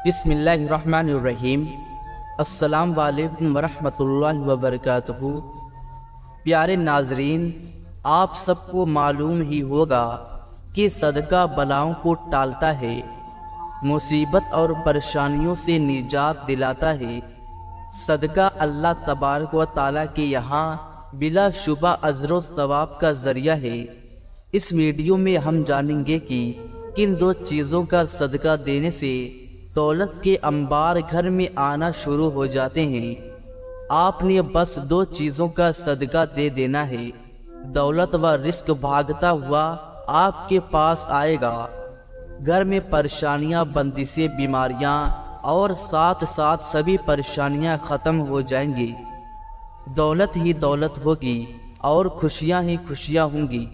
بسم اللہ الرحمن الرحیم۔ السلام علیکم ورحمۃ اللہ وبرکاتہ۔ پیارے ناظرین، آپ سب کو معلوم ہی ہوگا کہ صدقہ بلاؤں کو ٹالتا ہے، مصیبت اور پریشانیوں سے نجات دلاتا ہے۔ صدقہ اللہ تبارک و تعالیٰ کے یہاں بلا شبہ اجر و ثواب کا ذریعہ ہے۔ اس ویڈیو میں ہم جانیں گے کہ کن دو چیزوں کا صدقہ دینے سے دولت کے انبار گھر میں آنا شروع ہو جاتے ہیں۔ آپ نے بس دو چیزوں کا صدقہ دے دینا ہے، دولت و رزق بھاگتا ہوا آپ کے پاس آئے گا۔ گھر میں پریشانیاں، بندشیں، بیماریاں اور ساتھ ساتھ سبھی پریشانیاں ختم ہو جائیں گی۔ دولت ہی دولت ہوگی اور خوشیاں ہی خوشیاں ہوں گی۔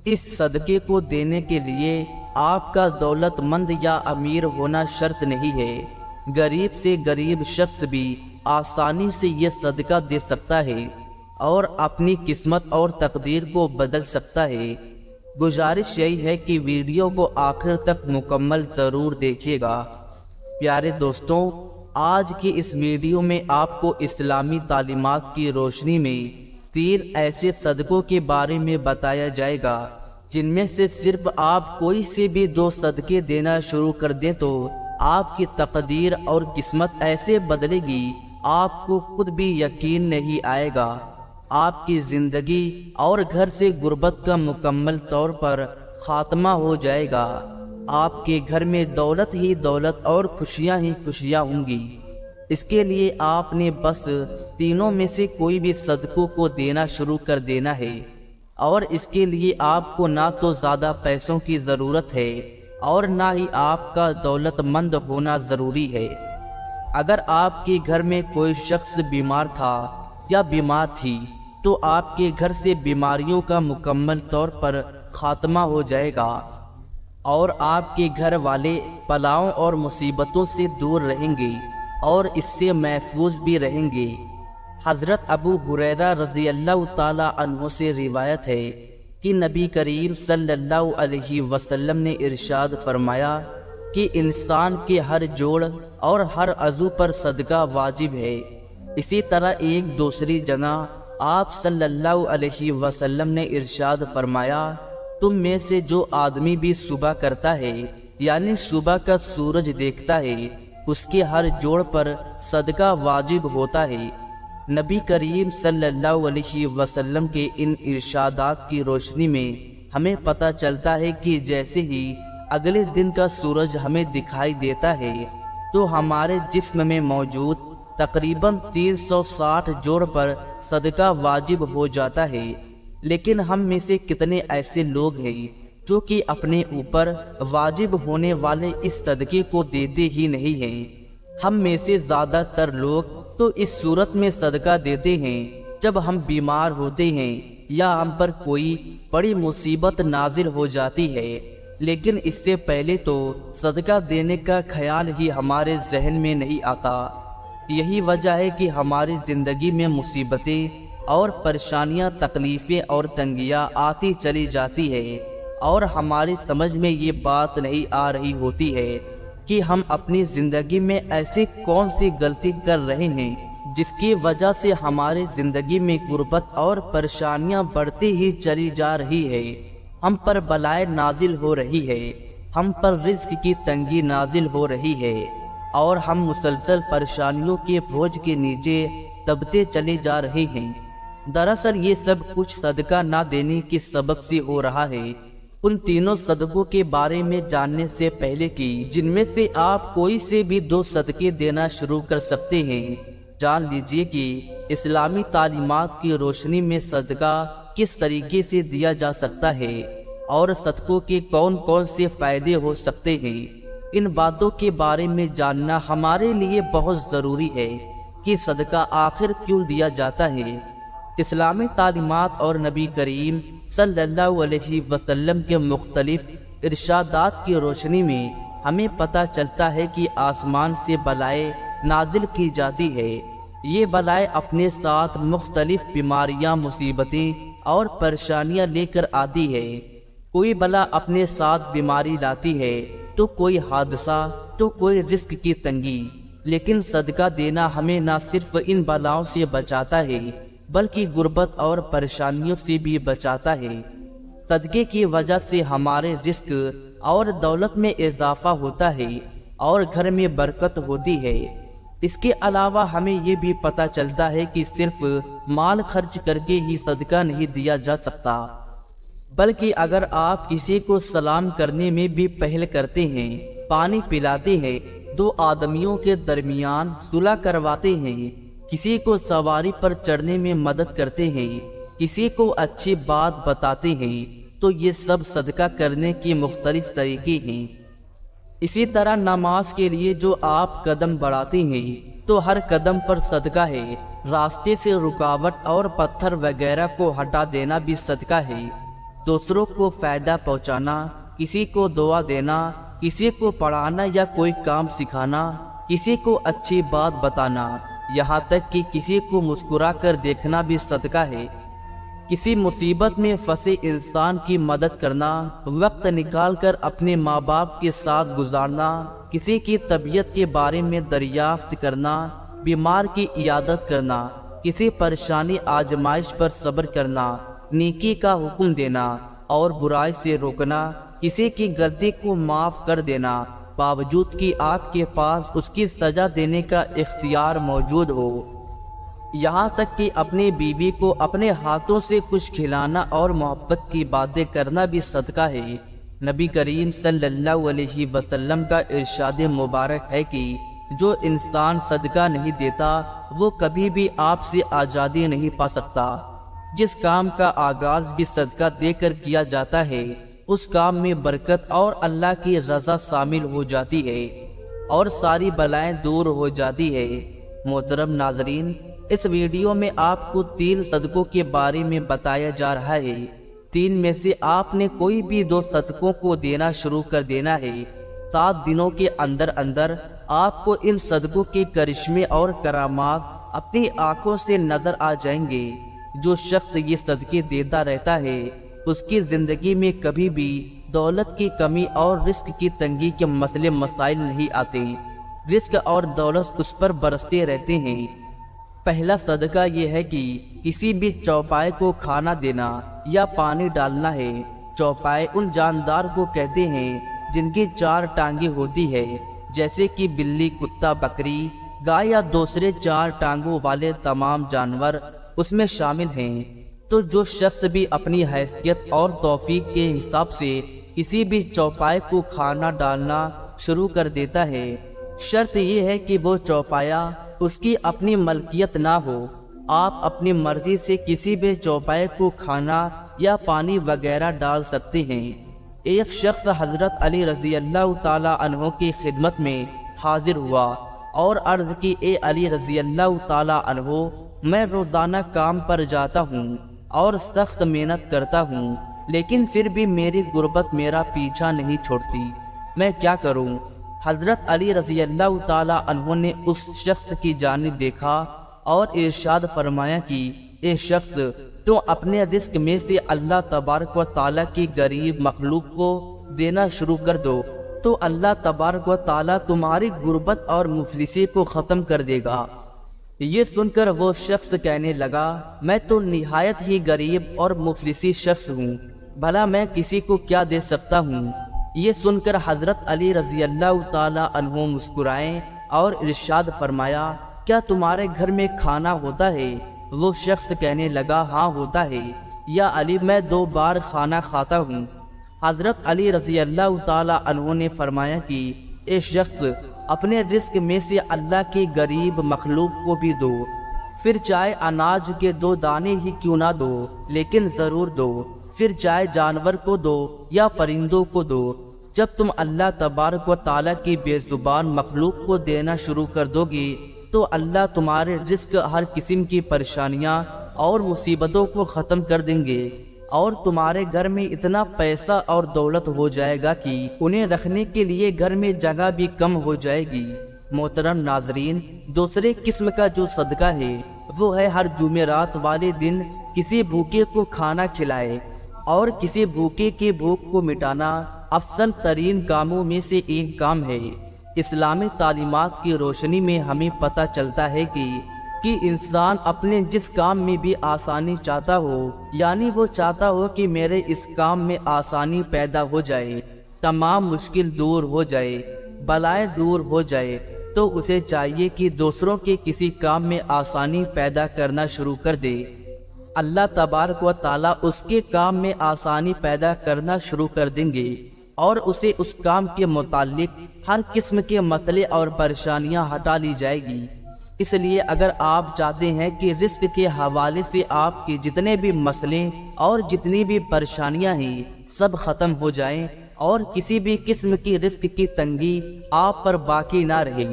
اس صدقے کو دینے کے لیے آپ کا دولت مند یا امیر ہونا شرط نہیں ہے۔ غریب سے غریب شخص بھی آسانی سے یہ صدقہ دے سکتا ہے اور اپنی قسمت اور تقدیر کو بدل سکتا ہے۔ گزارش یہی ہے کہ ویڈیو کو آخر تک مکمل ضرور دیکھیے گا۔ پیارے دوستوں، آج کی اس ویڈیو میں آپ کو اسلامی تعلیمات کی روشنی میں 3 ایسے صدقوں کے بارے میں بتایا جائے گا جن میں سے صرف آپ کوئی سے بھی 2 صدقے دینا شروع کر دیں تو آپ کی تقدیر اور قسمت ایسے بدلے گی، آپ کو خود بھی یقین نہیں آئے گا۔ آپ کی زندگی اور گھر سے غربت کا مکمل طور پر خاتمہ ہو جائے گا۔ آپ کے گھر میں دولت ہی دولت اور خوشیاں ہی خوشیاں ہوں گی۔ اس کے لیے آپ نے بس تینوں میں سے کوئی بھی صدقوں کو دینا شروع کر دینا ہے، اور اس کے لیے آپ کو نہ تو زیادہ پیسوں کی ضرورت ہے اور نہ ہی آپ کا دولت مند ہونا ضروری ہے۔ اگر آپ کے گھر میں کوئی شخص بیمار تھا یا بیمار تھی تو آپ کے گھر سے بیماریوں کا مکمل طور پر خاتمہ ہو جائے گا اور آپ کے گھر والے بلاؤں اور مصیبتوں سے دور رہیں گے اور اس سے محفوظ بھی رہیں گے۔ حضرت ابو ہریرہ رضی اللہ تعالی عنہ سے روایت ہے کہ نبی کریم صلی اللہ علیہ وسلم نے ارشاد فرمایا کہ انسان کے ہر جوڑ اور ہر عضو پر صدقہ واجب ہے۔ اسی طرح ایک دوسری جگہ آپ صلی اللہ علیہ وسلم نے ارشاد فرمایا، تم میں سے جو آدمی بھی صبح کرتا ہے یعنی صبح کا سورج دیکھتا ہے، اس کے ہر جوڑ پر صدقہ واجب ہوتا ہے۔ نبی کریم صلی اللہ علیہ وسلم کے ان ارشادات کی روشنی میں ہمیں پتہ چلتا ہے کہ جیسے ہی اگلے دن کا سورج ہمیں دکھائی دیتا ہے تو ہمارے جسم میں موجود تقریباً 360 جوڑ پر صدقہ واجب ہو جاتا ہے۔ لیکن ہم میں سے کتنے ایسے لوگ ہیں جو کہ اپنے اوپر واجب ہونے والے اس صدقے کو دیتے ہی نہیں ہیں۔ ہم میں سے زیادہ تر لوگ تو اس صورت میں صدقہ دیتے ہیں جب ہم بیمار ہوتے ہیں یا ہم پر کوئی بڑی مصیبت نازل ہو جاتی ہے، لیکن اس سے پہلے تو صدقہ دینے کا خیال ہی ہمارے ذہن میں نہیں آتا۔ یہی وجہ ہے کہ ہماری زندگی میں مصیبتیں اور پریشانیاں، تکلیفیں اور تنگیاں آتی چلی جاتی ہے اور ہماری سمجھ میں یہ بات نہیں آ رہی ہوتی ہے کہ ہم اپنی زندگی میں ایسی کون سی غلطی کر رہے ہیں جس کی وجہ سے ہماری زندگی میں غربت اور پریشانیاں بڑھتی ہی چلی جا رہی ہے، ہم پر بلائیں نازل ہو رہی ہے، ہم پر رزق کی تنگی نازل ہو رہی ہے اور ہم مسلسل پریشانیوں کے بوجھ کے نیچے دبتے چلے جا رہے ہیں۔ دراصل یہ سب کچھ صدقہ نہ دینے کے سبب سے ہو رہا ہے۔ ان تینوں صدقوں کے بارے میں جاننے سے پہلے کہ جن میں سے آپ کوئی سے بھی 2 صدقے دینا شروع کر سکتے ہیں، جان لیجئے کہ اسلامی تعلیمات کی روشنی میں صدقہ کس طریقے سے دیا جا سکتا ہے اور صدقوں کے کون کون سے فائدے ہو سکتے ہیں۔ ان باتوں کے بارے میں جاننا ہمارے لیے بہت ضروری ہے کہ صدقہ آخر کیوں دیا جاتا ہے۔ اسلامی تعلیمات اور نبی کریم صلی اللہ علیہ وسلم کے مختلف ارشادات کی روشنی میں ہمیں پتہ چلتا ہے کہ آسمان سے بلائیں نازل کی جاتی ہے۔ یہ بلائیں اپنے ساتھ مختلف بیماریاں، مصیبتیں اور پریشانیاں لے کر آتی ہے۔ کوئی بلا اپنے ساتھ بیماری لاتی ہے تو کوئی حادثہ، تو تو کوئی رزق کی تنگی، لیکن صدقہ دینا ہمیں نہ صرف ان بلاؤں سے بچاتا ہے بلکہ غربت اور پریشانیوں سے بھی بچاتا ہے۔ صدقے کی وجہ سے ہمارے رزق اور دولت میں اضافہ ہوتا ہے اور گھر میں برکت ہوتی ہے۔ اس کے علاوہ ہمیں یہ بھی پتہ چلتا ہے کہ صرف مال خرچ کر کے ہی صدقہ نہیں دیا جا سکتا، بلکہ اگر آپ کسی کو سلام کرنے میں بھی پہل کرتے ہیں، پانی پلاتے ہیں، دو آدمیوں کے درمیان صلح کرواتے ہیں، کسی کو سواری پر چڑھنے میں مدد کرتے ہیں، کسی کو اچھی بات بتاتے ہیں، تو یہ سب صدقہ کرنے کے مختلف طریقے ہیں۔ اسی طرح نماز کے لیے جو آپ قدم بڑھاتے ہیں تو ہر قدم پر صدقہ ہے۔ راستے سے رکاوٹ اور پتھر وغیرہ کو ہٹا دینا بھی صدقہ ہے۔ دوسروں کو فائدہ پہنچانا، کسی کو دعا دینا، کسی کو پڑھانا یا کوئی کام سکھانا، کسی کو اچھی بات بتانا، یہاں تک کہ کسی کو مسکرا کر دیکھنا بھی صدقہ ہے۔ کسی مصیبت میں پھنسے انسان کی مدد کرنا، وقت نکال کر اپنے ماں باپ کے ساتھ گزارنا، کسی کی طبیعت کے بارے میں دریافت کرنا، بیمار کی عیادت کرنا، کسی پریشانی آزمائش پر صبر کرنا، نیکی کا حکم دینا اور برائی سے روکنا، کسی کی غلطی کو معاف کر دینا باوجود کہ آپ کے پاس اس کی سزا دینے کا اختیار موجود ہو، یہاں تک کہ اپنی بیوی کو اپنے ہاتھوں سے کچھ کھلانا اور محبت کی باتیں کرنا بھی صدقہ ہے۔ نبی کریم صلی اللہ علیہ وسلم کا ارشاد مبارک ہے کہ جو انسان صدقہ نہیں دیتا وہ کبھی بھی آپ سے آزادی نہیں پا سکتا۔ جس کام کا آغاز بھی صدقہ دے کر کیا جاتا ہے اس کام میں برکت اور اللہ کی رضا شامل ہو جاتی ہے اور ساری بلائیں دور ہو جاتی ہے۔ محترم ناظرین، اس ویڈیو میں آپ کو 3 صدقوں کے بارے میں بتایا جا رہا ہے۔ 3 میں سے آپ نے کوئی بھی 2 صدقوں کو دینا شروع کر دینا ہے۔ 7 دنوں کے اندر اندر آپ کو ان صدقوں کے کرشمے اور کرامات اپنی آنکھوں سے نظر آ جائیں گے۔ جو شخص یہ صدقے دیتا رہتا ہے اس کی زندگی میں کبھی بھی دولت کی کمی اور رزق کی تنگی کے مسائل نہیں آتے۔ رزق اور دولت اس پر برستے رہتے ہیں۔ پہلا صدقہ یہ ہے کہ کسی بھی چوپائے کو کھانا دینا یا پانی ڈالنا ہے۔ چوپائے ان جاندار کو کہتے ہیں جن کی 4 ٹانگیں ہوتی ہے، جیسے کہ بلی، کتا، بکری، گائے یا دوسرے 4 ٹانگوں والے تمام جانور اس میں شامل ہیں۔ تو جو شخص بھی اپنی حیثیت اور توفیق کے حساب سے کسی بھی چوپائے کو کھانا ڈالنا شروع کر دیتا ہے، شرط یہ ہے کہ وہ چوپایا اس کی اپنی ملکیت نہ ہو۔ آپ اپنی مرضی سے کسی بھی چوپائے کو کھانا یا پانی وغیرہ ڈال سکتے ہیں۔ ایک شخص حضرت علی رضی اللہ تعالی عنہ کی خدمت میں حاضر ہوا اور عرض کی، اے علی رضی اللہ تعالی عنہ، میں روزانہ کام پر جاتا ہوں اور سخت محنت کرتا ہوں، لیکن پھر بھی میری غربت میرا پیچھا نہیں چھوڑتی، میں کیا کروں؟ حضرت علی رضی اللہ تعالی عنہ نے اس شخص کی جانب دیکھا اور ارشاد فرمایا کہ اے شخص، تو اپنے رزق میں سے اللہ تبارک و تعالی کی غریب مخلوق کو دینا شروع کر دو، تو اللہ تبارک و تعالی تمہاری غربت اور مفلسی کو ختم کر دے گا۔ یہ سن کر وہ شخص کہنے لگا، میں تو نہایت ہی غریب اور مفلسی شخص ہوں، بھلا میں کسی کو کیا دے سکتا ہوں؟ یہ سن کر حضرت علی رضی اللہ تعالی عنہ مسکرائے اور ارشاد فرمایا، کیا تمہارے گھر میں کھانا ہوتا ہے؟ وہ شخص کہنے لگا، ہاں ہوتا ہے یا علی، میں 2 بار کھانا کھاتا ہوں۔ حضرت علی رضی اللہ تعالی عنہ نے فرمایا کہ اے شخص، اپنے رزق میں سے اللہ کی غریب مخلوق کو بھی دو، پھر چاہے اناج کے 2 دانے ہی کیوں نہ دو، لیکن ضرور دو، پھر چاہے جانور کو دو یا پرندوں کو دو۔ جب تم اللہ تبارک و تعالیٰ کی بے زبان مخلوق کو دینا شروع کر دو گے تو اللہ تمہارے رزق ہر قسم کی پریشانیاں اور مصیبتوں کو ختم کر دیں گے، اور تمہارے گھر میں اتنا پیسہ اور دولت ہو جائے گا کہ انہیں رکھنے کے لیے گھر میں جگہ بھی کم ہو جائے گی۔ محترم ناظرین، دوسرے قسم کا جو صدقہ ہے وہ ہے ہر جمعرات والے دن کسی بھوکے کو کھانا کھلائے، اور کسی بھوکے کی بھوک کو مٹانا افضل ترین کاموں میں سے ایک کام ہے۔ اسلامی تعلیمات کی روشنی میں ہمیں پتہ چلتا ہے کہ انسان اپنے جس کام میں بھی آسانی چاہتا ہو، یعنی وہ چاہتا ہو کہ میرے اس کام میں آسانی پیدا ہو جائے، تمام مشکل دور ہو جائے، بلائیں دور ہو جائے، تو اسے چاہیے کہ دوسروں کے کسی کام میں آسانی پیدا کرنا شروع کر دے۔ اللہ تبارک و تعالیٰ اس کے کام میں آسانی پیدا کرنا شروع کر دیں گے اور اسے اس کام کے متعلق ہر قسم کے مسئلے اور پریشانیاں ہٹا لی جائے گی۔ اس لیے اگر آپ چاہتے ہیں کہ رزق کے حوالے سے آپ کے جتنے بھی مسئلے اور جتنی بھی پریشانیاں ہیں سب ختم ہو جائیں اور کسی بھی قسم کی رزق کی تنگی آپ پر باقی نہ رہے،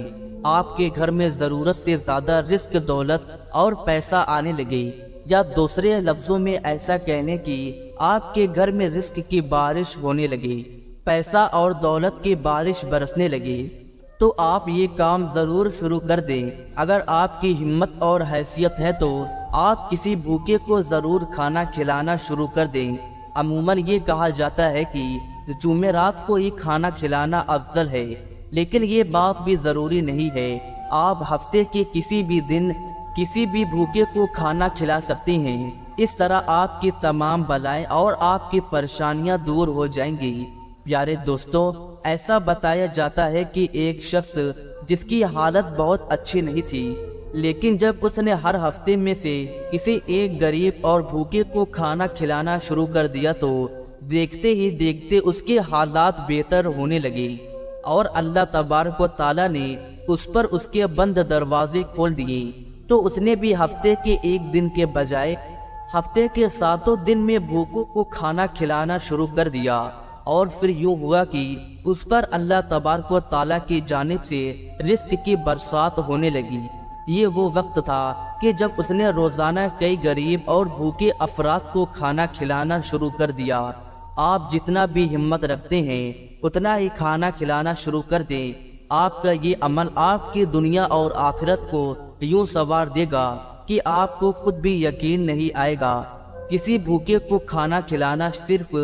آپ کے گھر میں ضرورت سے زیادہ رزق، دولت اور پیسہ آنے لگے، یا دوسرے لفظوں میں ایسا کہنے کی آپ کے گھر میں رزق کی بارش ہونے لگے، پیسہ اور دولت کی بارش برسنے لگے، تو آپ یہ کام ضرور شروع کر دیں۔ اگر آپ کی ہمت اور حیثیت ہے تو آپ کسی بھوکے کو ضرور کھانا کھلانا شروع کر دیں۔ عموماً یہ کہا جاتا ہے کہ جمعرات کو ہی کھانا کھلانا افضل ہے، لیکن یہ بات بھی ضروری نہیں ہے۔ آپ ہفتے کے کسی بھی دن کسی بھی بھوکے کو کھانا کھلا سکتے ہیں۔ اس طرح آپ کی تمام بلائیں اور آپ کی پریشانیاں دور ہو جائیں گی۔ پیارے دوستو، ایسا بتایا جاتا ہے کہ ایک شخص جس کی حالت بہت اچھی نہیں تھی، لیکن جب اس نے ہر ہفتے میں سے کسی ایک غریب اور بھوکے کو کھانا کھلانا شروع کر دیا تو دیکھتے ہی دیکھتے اس کے حالات بہتر ہونے لگے اور اللہ تبارک و تعالیٰ نے اس پر اس کے بند دروازے کھول دیے۔ تو اس نے بھی ہفتے کے ایک دن کے بجائے ہفتے کے 7 دن میں بھوکوں کو کھانا کھلانا شروع کر دیا، اور پھر یوں ہوا کہ اس پر اللہ تبارک و تعالیٰ کی جانب سے رزق کی برسات ہونے لگی۔ یہ وہ وقت تھا کہ جب اس نے روزانہ کئی غریب اور بھوکے افراد کو کھانا کھلانا شروع کر دیا۔ آپ جتنا بھی ہمت رکھتے ہیں اتنا ہی کھانا کھلانا شروع کر دیں۔ آپ کا یہ عمل آپ کی دنیا اور آخرت کو یوں سنوار دے گا کہ آپ کو خود بھی یقین نہیں آئے گا۔ کسی بھوکے کو کھانا کھلانا صرف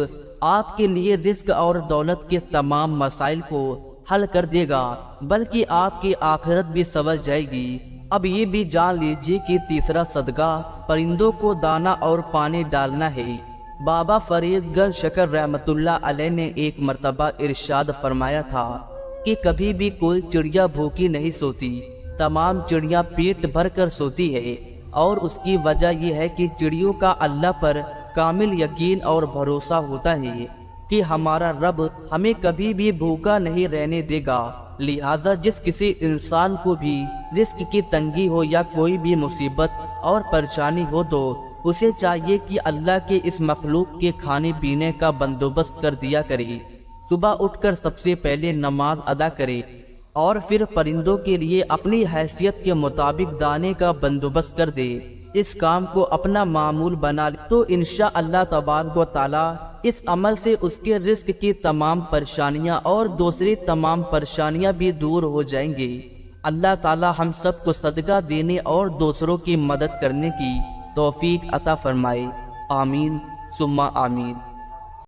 آپ کے لیے رزق اور دولت کے تمام مسائل کو حل کر دے گا، بلکہ آپ کی آخرت بھی سنور جائے گی۔ اب یہ بھی جان لیجیے کہ تیسرا صدقہ پرندوں کو دانا اور پانی ڈالنا ہے۔ بابا فرید گڑھ شکر رحمت اللہ علیہ نے ایک مرتبہ ارشاد فرمایا تھا کہ کبھی بھی کوئی چڑیا بھوکی نہیں سوتی، تمام چڑیاں پیٹ بھر کر سوتی ہے، اور اس کی وجہ یہ ہے کہ چڑیوں کا اللہ پر کامل یقین اور بھروسہ ہوتا ہے کہ ہمارا رب ہمیں کبھی بھی بھوکا نہیں رہنے دے گا۔ لہذا جس کسی انسان کو بھی رزق کی تنگی ہو یا کوئی بھی مصیبت اور پریشانی ہو تو اسے چاہیے کہ اللہ کے اس مخلوق کے کھانے پینے کا بندوبست کر دیا کرے۔ صبح اٹھ کر سب سے پہلے نماز ادا کرے اور پھر پرندوں کے لیے اپنی حیثیت کے مطابق دانے کا بندوبست کر دے۔ اس کام کو اپنا معمول بنا لے تو انشاءاللہ تبارک و تعالیٰ اس عمل سے اس کے رزق کی تمام پریشانیاں اور دوسری تمام پریشانیاں بھی دور ہو جائیں گے۔ اللہ تعالیٰ ہم سب کو صدقہ دینے اور دوسروں کی مدد کرنے کی توفیق عطا فرمائے۔ آمین ثم آمین۔